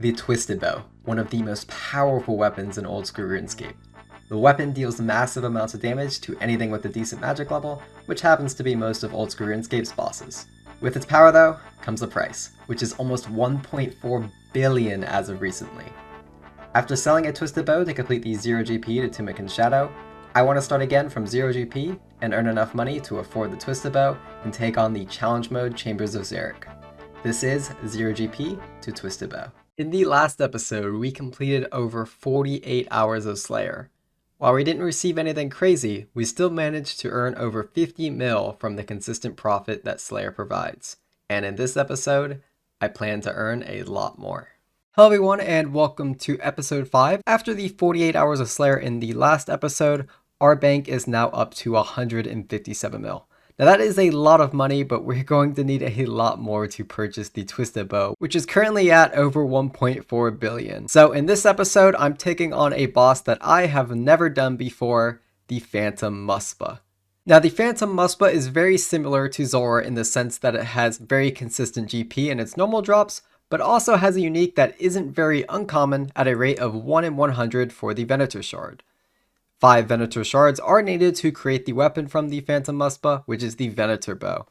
The Twisted Bow, one of the most powerful weapons in Oldschool Runescape. The weapon deals massive amounts of damage to anything with a decent magic level, which happens to be most of Oldschool Runescape's bosses. With its power though, comes a price, which is almost 1.4 billion as of recently. After selling a Twisted Bow to complete the 0 GP to Tunic and Shadow, I want to start again from 0 GP and earn enough money to afford the Twisted Bow and take on the Challenge Mode Chambers of Xeric. This is 0 GP to Twisted Bow. In the last episode, we completed over 48 hours of Slayer. While we didn't receive anything crazy, we still managed to earn over 50 mil from the consistent profit that Slayer provides. And in this episode, I plan to earn a lot more. Hello everyone and welcome to episode 5. After the 48 hours of Slayer in the last episode, our bank is now up to 157 mil. Now that is a lot of money, but we're going to need a lot more to purchase the Twisted Bow, which is currently at over 1.4 billion. So in this episode, I'm taking on a boss that I have never done before, the Phantom Muspah. Now the Phantom Muspah is very similar to Zora in the sense that it has very consistent GP in its normal drops, but also has a unique that isn't very uncommon at a rate of 1 in 100 for the Venator shard. 5 Venator shards are needed to create the weapon from the Phantom Muspah, which is the Venator bow.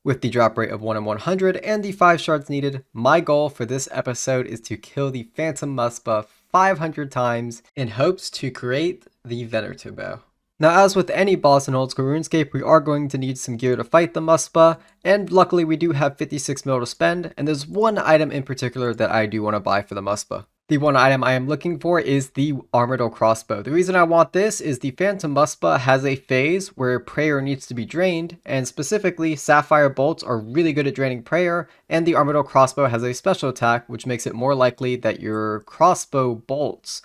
With the drop rate of 1 in 100 and the 5 shards needed, my goal for this episode is to kill the Phantom Muspah 500 times in hopes to create the Venator bow. Now as with any boss in Oldschool Runescape, we are going to need some gear to fight the Muspah, and luckily we do have 56 mil to spend, and there's one item in particular that I do want to buy for the Muspah. The one item I am looking for is the Armored Crossbow. The reason I want this is the Phantom Muspah has a phase where prayer needs to be drained, and specifically Sapphire Bolts are really good at draining prayer, and the Armored Crossbow has a special attack which makes it more likely that your crossbow bolts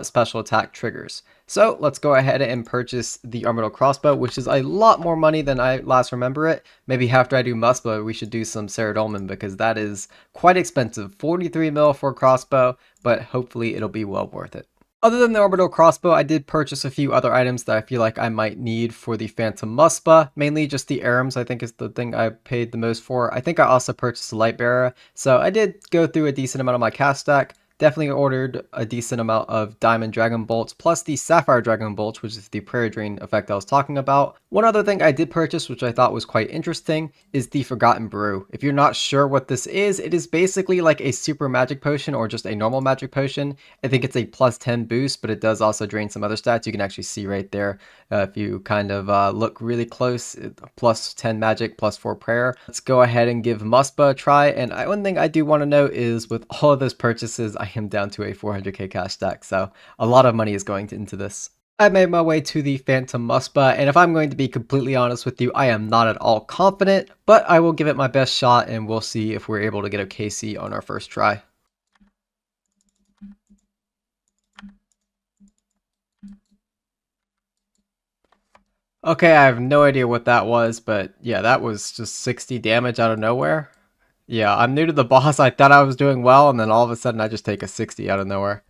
special attack triggers. So let's go ahead and purchase the Armored Crossbow, which is a lot more money than I last remember it. Maybe after I do Muspah, we should do some Ceridolman because that is quite expensive. 43 mil for a crossbow, but hopefully it'll be well worth it. Other than the Orbital Crossbow, I did purchase a few other items that I feel like I might need for the Phantom Muspah. Mainly just the Arams, I think is the thing I paid the most for. I think I also purchased a Light Bearer, so I did go through a decent amount of my cast stack. Definitely ordered a decent amount of Diamond Dragon Bolts plus the Sapphire Dragon Bolts, which is the prayer drain effect I was talking about. One other thing I did purchase, which I thought was quite interesting, is the Forgotten Brew. If you're not sure what this is, it is basically like a super magic potion or just a normal magic potion. I think it's a plus 10 boost, but it does also drain some other stats. You can actually see right there if you kind of look really close, plus 10 magic, plus 4 prayer. Let's go ahead and give Muspah a try. And one thing I do want to note is with all of those purchases, I am down to a 400k cash stack, so a lot of money is going into this. I made my way to the Phantom Muspah, and if I'm going to be completely honest with you, I am not at all confident, but I will give it my best shot and we'll see if we're able to get a KC on our first try. Okay, I have no idea what that was, but yeah, that was just 60 damage out of nowhere. Yeah, I'm new to the boss. I thought I was doing well, and then all of a sudden I just take a 60 out of nowhere.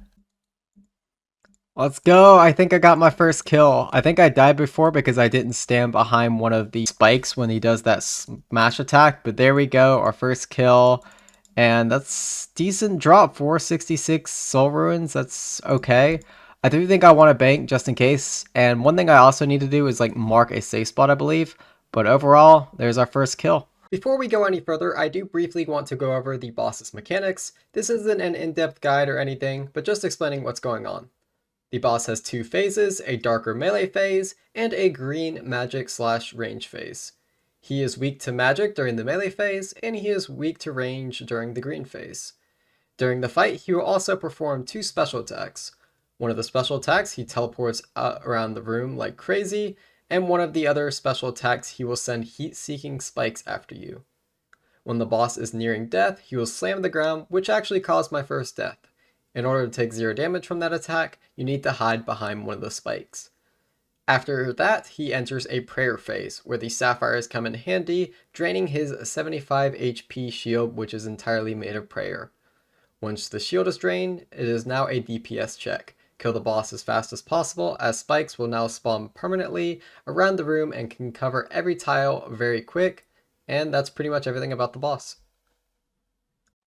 Let's go. I think I got my first kill. I think I died before because I didn't stand behind one of the spikes when he does that smash attack. But there we go, our first kill. And that's decent drop, 466 soul runes. That's okay. I do think I want to bank just in case. And one thing I also need to do is like mark a safe spot, I believe. But overall, there's our first kill. Before we go any further, I do briefly want to go over the boss's mechanics. This isn't an in-depth guide or anything, but just explaining what's going on. The boss has 2 phases, a darker melee phase, and a green magic/range phase. He is weak to magic during the melee phase, and he is weak to range during the green phase. During the fight, he will also perform 2 special attacks. One of the special attacks, he teleports around the room like crazy, and one of the other special attacks, he will send heat-seeking spikes after you. When the boss is nearing death, he will slam the ground, which actually caused my first death. In order to take 0 damage from that attack, you need to hide behind one of the spikes. After that, he enters a prayer phase, where the sapphires come in handy, draining his 75 HP shield, which is entirely made of prayer. Once the shield is drained, it is now a DPS check. Kill the boss as fast as possible, as spikes will now spawn permanently around the room and can cover every tile very quick, and that's pretty much everything about the boss.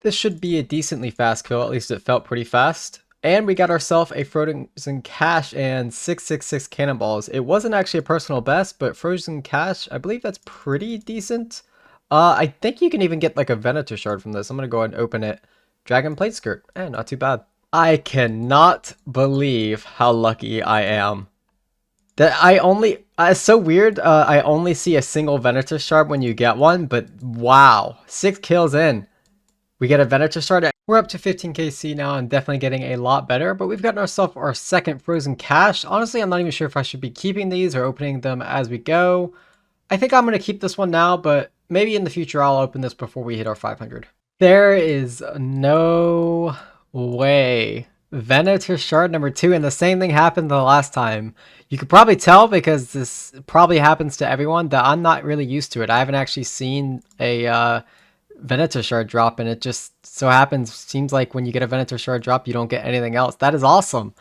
This should be a decently fast kill, at least it felt pretty fast. And we got ourselves a frozen cache and 666 cannonballs. It wasn't actually a personal best, but frozen cache, I believe that's pretty decent. I think you can even get like a Venator shard from this. I'm gonna go ahead and open it. Dragon plate skirt, not too bad. I cannot believe how lucky I am. That it's so weird, I only see a single Venator shard when you get one, but wow, 6 kills in. We get a Venator shard. We're up to 15k C now and definitely getting a lot better, but we've gotten ourselves our second frozen cache. Honestly, I'm not even sure if I should be keeping these or opening them as we go. I think I'm going to keep this one now, but maybe in the future I'll open this before we hit our 500. There is no way. Venator shard number 2, and the same thing happened the last time. You could probably tell because this probably happens to everyone that I'm not really used to it. I haven't actually seen a Venator shard drop, and it just so happens, seems like when you get a Venator shard drop, you don't get anything else. That is awesome.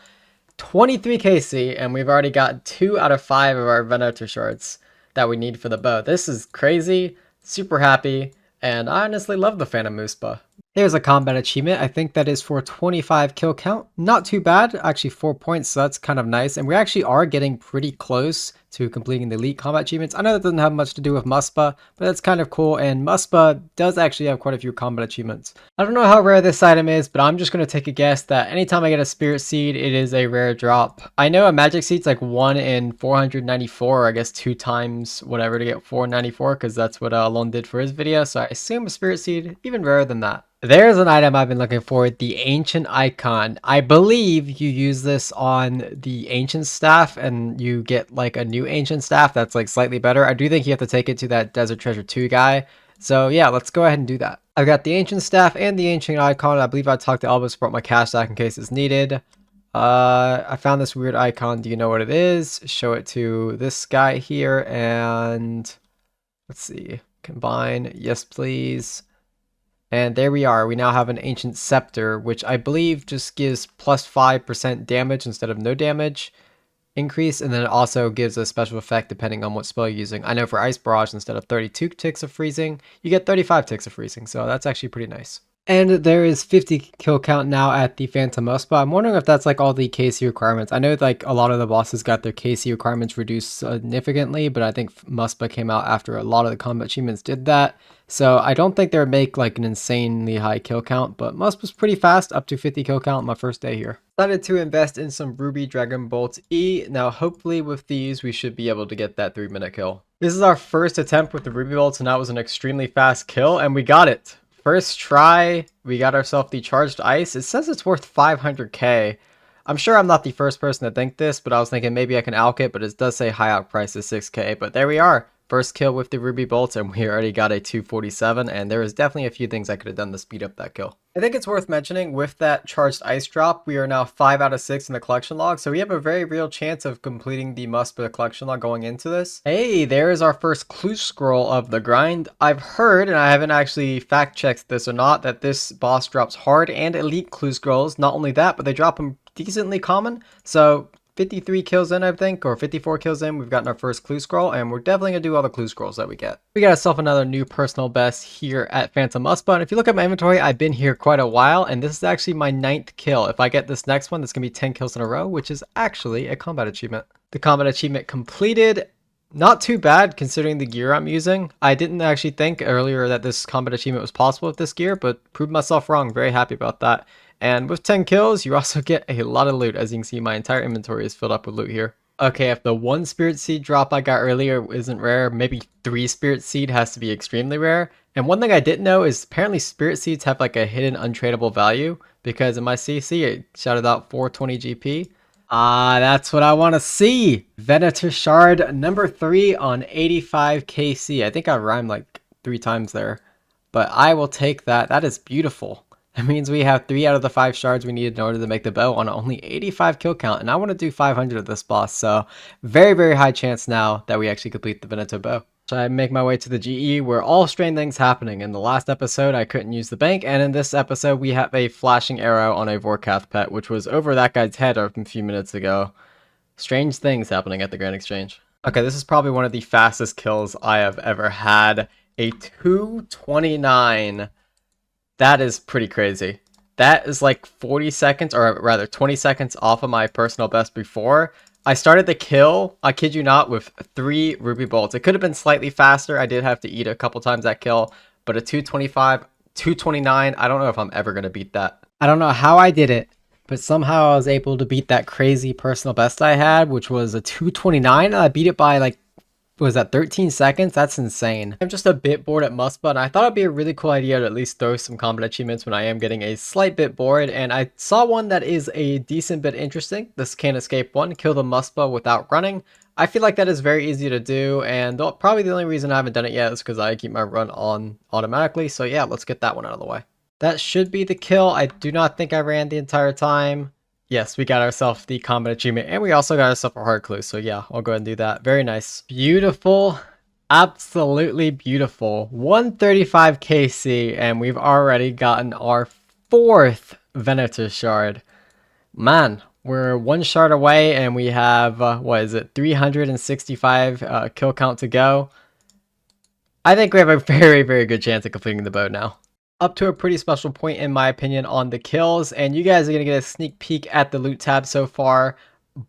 23 KC, and we've already got 2 out of 5 of our Venator shards that we need for the bow. This is crazy, super happy, and I honestly love the Phantom Muspah. Here's a combat achievement. I think that is for 25 kill count. Not too bad, actually 4 points, so that's kind of nice. And we actually are getting pretty close to completing the elite combat achievements. I know that doesn't have much to do with Muspah, but that's kind of cool. And Muspah does actually have quite a few combat achievements. I don't know how rare this item is, but I'm just going to take a guess that anytime I get a spirit seed, it is a rare drop. I know a magic seed's like 1 in 494, or I guess 2 times whatever to get 494, because that's what Alon did for his video. So I assume a spirit seed, even rarer than that. There's an item I've been looking for, the Ancient Icon. I believe you use this on the Ancient Staff and you get like a new Ancient Staff that's like slightly better. I do think you have to take it to that Desert Treasure 2 guy. So yeah, let's go ahead and do that. I've got the Ancient Staff and the Ancient Icon. I believe I talked to Elvis about my cash stack in case it's needed. I found this weird icon. Do you know what it is? Show it to this guy here and let's see. Combine. Yes, please. And there we are. We now have an Ancient Scepter, which I believe just gives plus 5% damage instead of no damage increase. And then it also gives a special effect depending on what spell you're using. I know for Ice Barrage, instead of 32 ticks of freezing, you get 35 ticks of freezing. So that's actually pretty nice. And there is 50 kill count now at the Phantom Muspah. I'm wondering if that's like all the KC requirements. I know like a lot of the bosses got their KC requirements reduced significantly, but I think Muspah came out after a lot of the combat achievements did that. So I don't think they would make like an insanely high kill count, but Muspah's pretty fast, up to 50 kill count my first day here. Decided to invest in some Ruby Dragon Bolt E. Now hopefully with these we should be able to get that 3-minute kill. This is our first attempt with the Ruby Bolts, and that was an extremely fast kill, and we got it. First try, we got ourselves the Charged Ice. It says it's worth 500k. I'm sure I'm not the first person to think this, but I was thinking maybe I can alch it, but it does say high alch price is 6k. But there we are. First kill with the Ruby Bolts, and we already got a 247, and there is definitely a few things I could have done to speed up that kill. I think it's worth mentioning, with that Charged Ice drop, we are now 5 out of 6 in the collection log, so we have a very real chance of completing the Muspah collection log going into this. Hey, there is our first clue scroll of the grind. I've heard, and I haven't actually fact-checked this or not, that this boss drops hard and elite clue scrolls. Not only that, but they drop them decently common, so 53 kills in, I think, or 54 kills in, we've gotten our first clue scroll, and we're definitely going to do all the clue scrolls that we get. We got ourselves another new personal best here at Phantom Muspah, and if you look at my inventory, I've been here quite a while, and this is actually my 9th kill. If I get this next one, that's going to be 10 kills in a row, which is actually a combat achievement. The combat achievement completed. Not too bad considering the gear I'm using. I didn't actually think earlier that this combat achievement was possible with this gear, but proved myself wrong. Very happy about that. And with 10 kills, you also get a lot of loot. As you can see, my entire inventory is filled up with loot here. Okay, if the 1 Spirit Seed drop I got earlier isn't rare, maybe 3 Spirit Seed has to be extremely rare. And one thing I didn't know is apparently Spirit Seeds have like a hidden untradeable value, because in my CC it shouted out 420 GP. That's what I want to see. Venator Shard number 3 on 85 KC. I think I rhymed like 3 times there, but I will take that. That is beautiful. That means we have 3 out of the 5 shards we needed in order to make the bow on only 85 kill count, and I want to do 500 of this boss, so very, very high chance now that we actually complete the Venator bow. So I make my way to the GE where all strange things happening. In the last episode, I couldn't use the bank, and in this episode, we have a flashing arrow on a Vorkath pet, which was over that guy's head a few minutes ago. Strange things happening at the Grand Exchange. Okay, this is probably one of the fastest kills I have ever had. A 229 That is pretty crazy. That is like 40 seconds, or rather 20 seconds off of my personal best before. I started the kill, I kid you not, with 3 ruby bolts. It could have been slightly faster. I did have to eat a couple times that kill, but a 225, 229, I don't know if I'm ever going to beat that. I don't know how I did it, but somehow I was able to beat that crazy personal best I had, which was a 229, and I beat it by like, was that 13 seconds? That's insane. I'm just a bit bored at Muspah, and I thought it'd be a really cool idea to at least throw some combat achievements when I am getting a slight bit bored, and I saw one that is a decent bit interesting. This Can't Escape one, kill the Muspah without running. I feel like that is very easy to do, and probably the only reason I haven't done it yet is because I keep my run on automatically, so yeah, let's get that one out of the way. That should be the kill. I do not think I ran the entire time. Yes, we got ourselves the combat achievement, and we also got ourselves a hard clue. So yeah, I'll go ahead and do that. Very nice. Beautiful. Absolutely beautiful. 135 KC, and we've already gotten our 4th Venator shard. Man, we're 1 shard away, and we have, what is it, 365 kill count to go. I think we have a very, very good chance of completing the bow now. Up to a pretty special point in my opinion on the kills, and you guys are going to get a sneak peek at the loot tab so far,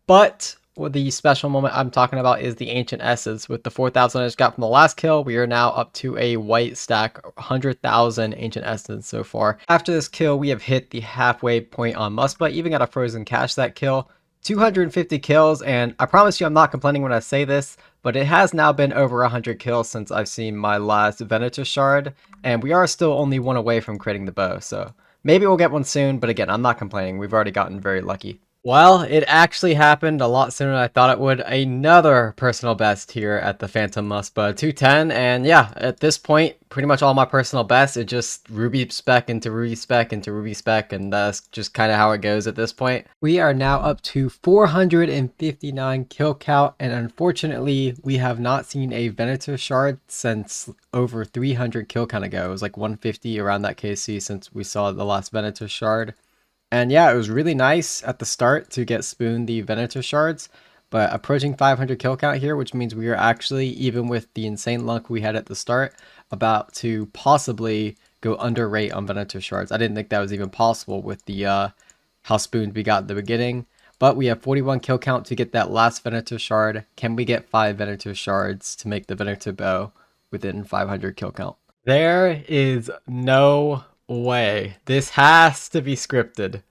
but the special moment I'm talking about is the Ancient Essence. With the 4,000 I just got from the last kill, we are now up to a white stack, 100,000 Ancient Essence so far. After this kill, we have hit the halfway point on Muspah, even got a frozen cash that kill. 250 kills, and I promise you I'm not complaining when I say this, but it has now been over 100 kills since I've seen my last Venator shard, and we are still only 1 away from creating the bow, so maybe we'll get one soon, but again, I'm not complaining. We've already gotten very lucky. Well, it actually happened a lot sooner than I thought it would. Another personal best here at the Phantom Muspah 210, and yeah, at this point, pretty much all my personal bests, it just ruby spec into ruby spec into ruby spec, and that's just kind of how it goes at this point. We are now up to 459 kill count, and unfortunately, we have not seen a Venator shard since over 300 kill count ago. It was like 150 around that KC since we saw the last Venator shard. And yeah, it was really nice at the start to get spooned the Venator shards, but approaching 500 kill count here, which means we are actually, even with the insane luck we had at the start, about to possibly go under rate on Venator shards. I didn't think that was even possible with the how spooned we got at the beginning, but we have 41 kill count to get that last Venator shard. Can we get 5 Venator shards to make the Venator bow within 500 kill count? There is no way. This has to be scripted.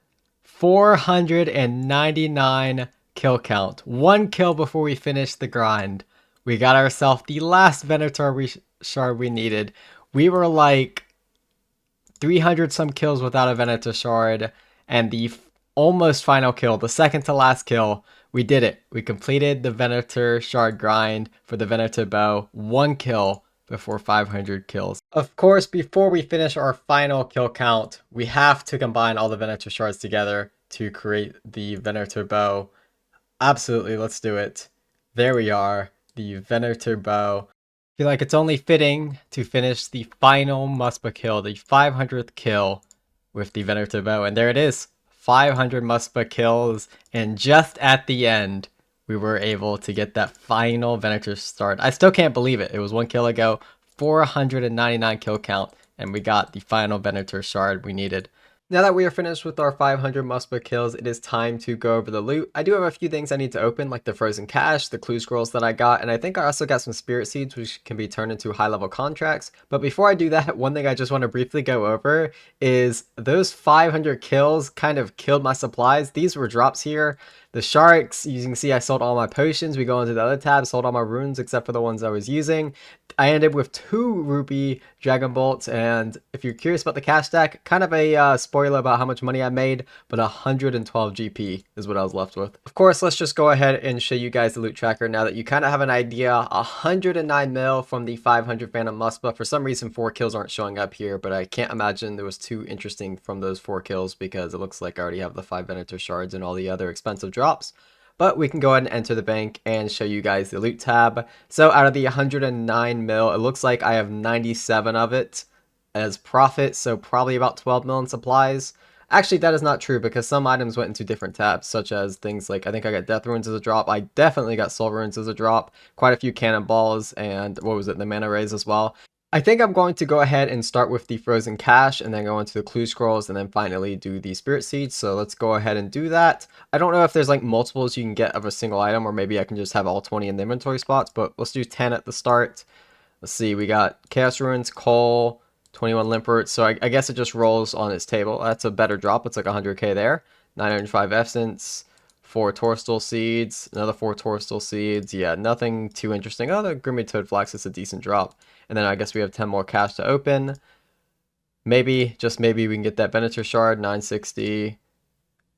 499 kill count. 1 kill before we finish the grind. We got ourselves the last Venator shard we needed. We were like 300 some kills without a Venator shard, and the almost final kill, the second to last kill, we did it. We completed the Venator shard grind for the Venator bow. 1 kill before 500 kills. Of course, before we finish our final kill count, we have to combine all the Venator shards together to create the Venator bow. Absolutely, let's do it. There we are, the Venator bow. I feel like it's only fitting to finish the final Muspah kill, the 500th kill with the Venator bow, and there it is. 500 Muspah kills, and just at the end, we were able to get that final Venator start. I still can't believe it. It was 1 kill ago, 499 kill count, and we got the final Venator shard we needed. Now that we are finished with our 500 Muspah kills, it is time to go over the loot. I do have a few things I need to open, like the frozen cash, the clue scrolls that I got, and I think I also got some spirit seeds which can be turned into high-level contracts. But before I do that, one thing I just want to briefly go over is those 500 kills kind of killed my supplies. These were drops here. The sharks, you can see I sold all my potions. We go into the other tab, sold all my runes except for the ones I was using. I ended with 2 ruby dragon bolts, and if you're curious about the cash stack, kind of a spoiler about how much money I made, but 112 GP is what I was left with. Of course, let's just go ahead and show you guys the loot tracker now that you kind of have an idea. 109 mil from the 500 Phantom Muspah. For some reason, 4 kills aren't showing up here, but I can't imagine there was too interesting from those 4 kills because it looks like I already have the 5 Venator shards and all the other expensive drops. But we can go ahead and enter the bank and show you guys the loot tab. So out of the 109 mil, it looks like I have 97 of it as profit, so probably about 12 mil in supplies. Actually, that is not true because some items went into different tabs, such as things like, I think I got Death Runes as a drop. I definitely got Soul Runes as a drop. Quite a few Cannonballs and, what was it, the Mana Rays as well. I think I'm going to go ahead and start with the Frozen Cache and then go into the Clue Scrolls and then finally do the Spirit Seeds. So let's go ahead and do that. I don't know if there's like multiples you can get of a single item, or maybe I can just have all 20 in the inventory spots, but let's do 10 at the start. Let's see, we got Chaos Ruins, Coal, 21 Limpert. So I guess it just rolls on its table. That's a better drop. It's like 100k there. 905 Essence, 4 Torstal Seeds, another 4 Torstal Seeds. Yeah, nothing too interesting. Oh, the Grimy Toad Flax is a decent drop. And then I guess we have 10 more cash to open. Maybe, just maybe we can get that Venator Shard, 960.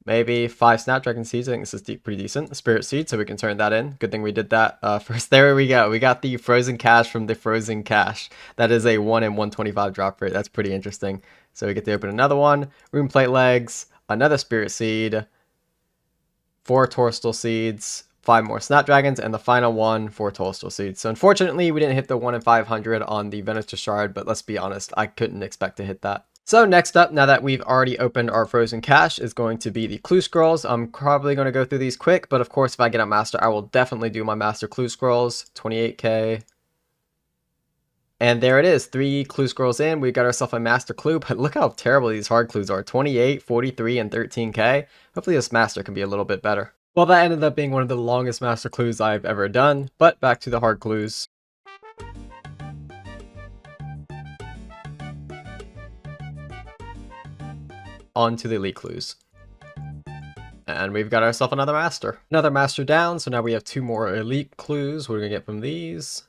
Maybe 5 Snapdragon Seeds. I think this is pretty decent. Spirit Seed, so we can turn that in. Good thing we did that first. There we go. We got the Frozen Cache from the Frozen Cache. That is a 1 in 125 drop rate. That's pretty interesting. So we get to open another one. Rune Plate Legs, another Spirit Seed, 4 Torstal Seeds, 5 more Snapdragons, and the final one, 4 Torstal Seeds. So unfortunately, we didn't hit the 1 in 500 on the Venator Shard, but let's be honest, I couldn't expect to hit that. So next up, now that we've already opened our Frozen Cache, is going to be the Clue Scrolls. I'm probably going to go through these quick, but of course, if I get a Master, I will definitely do my Master Clue Scrolls. 28k. And there it is, 3 Clue Scrolls in. We got ourselves a Master Clue, but look how terrible these hard clues are. 28, 43, and 13k. Hopefully this Master can be a little bit better. Well, that ended up being one of the longest Master Clues I've ever done, but back to the hard clues. On to the elite clues. And we've got ourselves another Master. Another Master down, so now we have 2 more elite clues. What are we going to get from these?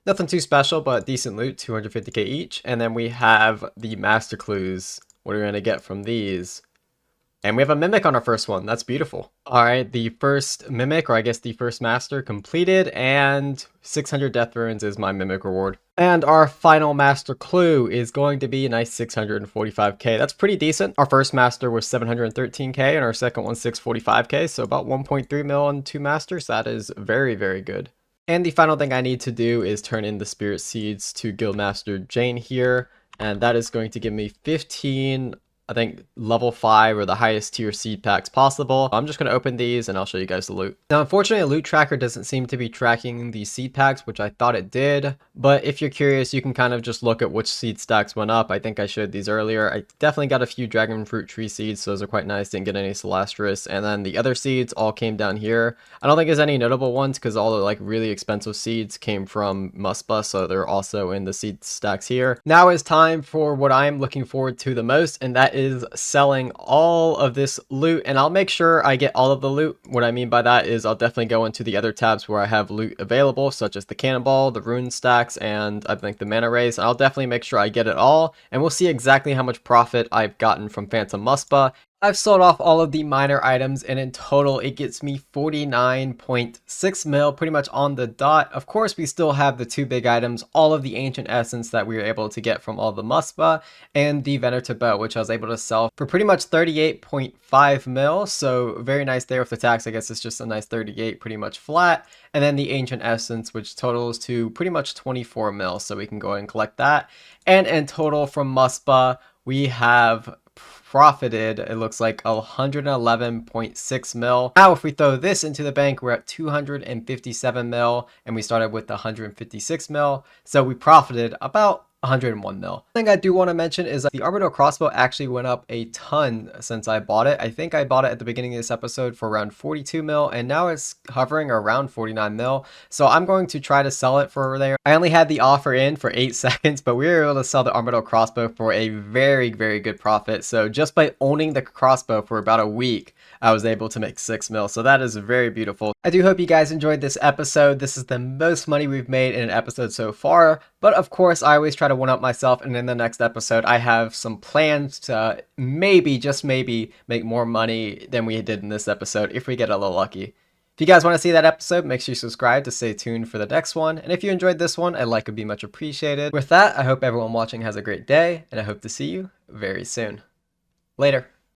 Nothing too special, but decent loot, 250k each. And then we have the Master Clues. What are we going to get from these? And we have a Mimic on our first one. That's beautiful. Alright, the first Mimic, or I guess the first Master, completed. And 600 Death Runes is my Mimic reward. And our final Master Clue is going to be a nice 645k. That's pretty decent. Our first Master was 713k, and our second one 645k. So about 1.3 mil on 2 Masters. That is very, very good. And the final thing I need to do is turn in the Spirit Seeds to Guildmaster Jane here. And that is going to give me 15, I think, level 5 or the highest tier seed packs possible. I'm just going to open these and I'll show you guys the loot. Now, unfortunately, a loot tracker doesn't seem to be tracking the seed packs, which I thought it did. But if you're curious, you can kind of just look at which seed stacks went up. I think I showed these earlier. I definitely got a few Dragon Fruit Tree seeds, so those are quite nice. Didn't get any Celestris. And then the other seeds all came down here. I don't think there's any notable ones because all the like really expensive seeds came from Muspah, so they're also in the seed stacks here. Now is time for what I'm looking forward to the most, and that is selling all of this loot, and I'll make sure I get all of the loot. What I mean by that is I'll definitely go into the other tabs where I have loot available, such as the Cannonball, the Rune Stacks, and I think the Mana Rays. I'll definitely make sure I get it all, and we'll see exactly how much profit I've gotten from Phantom Muspah. I've sold off all of the minor items, and in total it gets me 49.6 mil, pretty much on the dot. Of course, we still have the 2 big items, all of the Ancient Essence that we were able to get from all the Muspah, and the Venator Bow, which I was able to sell for pretty much 38.5 mil, so very nice there with the tax. I guess it's just a nice 38, pretty much flat. And then the Ancient Essence, which totals to pretty much 24 mil, so we can go ahead and collect that. And in total from Muspah, we have profited, it looks like 111.6 mil. Now if we throw this into the bank, we're at 257 mil, and we started with 156 mil, so we profited about 101 mil. The thing I do want to mention is that the Orbital Crossbow actually went up a ton since I bought it. I think I bought it at the beginning of this episode for around 42 mil, and now it's hovering around 49 mil. So I'm going to try to sell it for there. I only had the offer in for 8 seconds, but we were able to sell the Orbital Crossbow for a very, very good profit. So just by owning the crossbow for about a week, I was able to make 6 mil. So that is very beautiful. I do hope you guys enjoyed this episode. This is the most money we've made in an episode so far. But of course, I always try to one-up myself. And in the next episode, I have some plans to maybe, just maybe, make more money than we did in this episode if we get a little lucky. If you guys want to see that episode, make sure you subscribe to stay tuned for the next one. And if you enjoyed this one, a like would be much appreciated. With that, I hope everyone watching has a great day, and I hope to see you very soon. Later.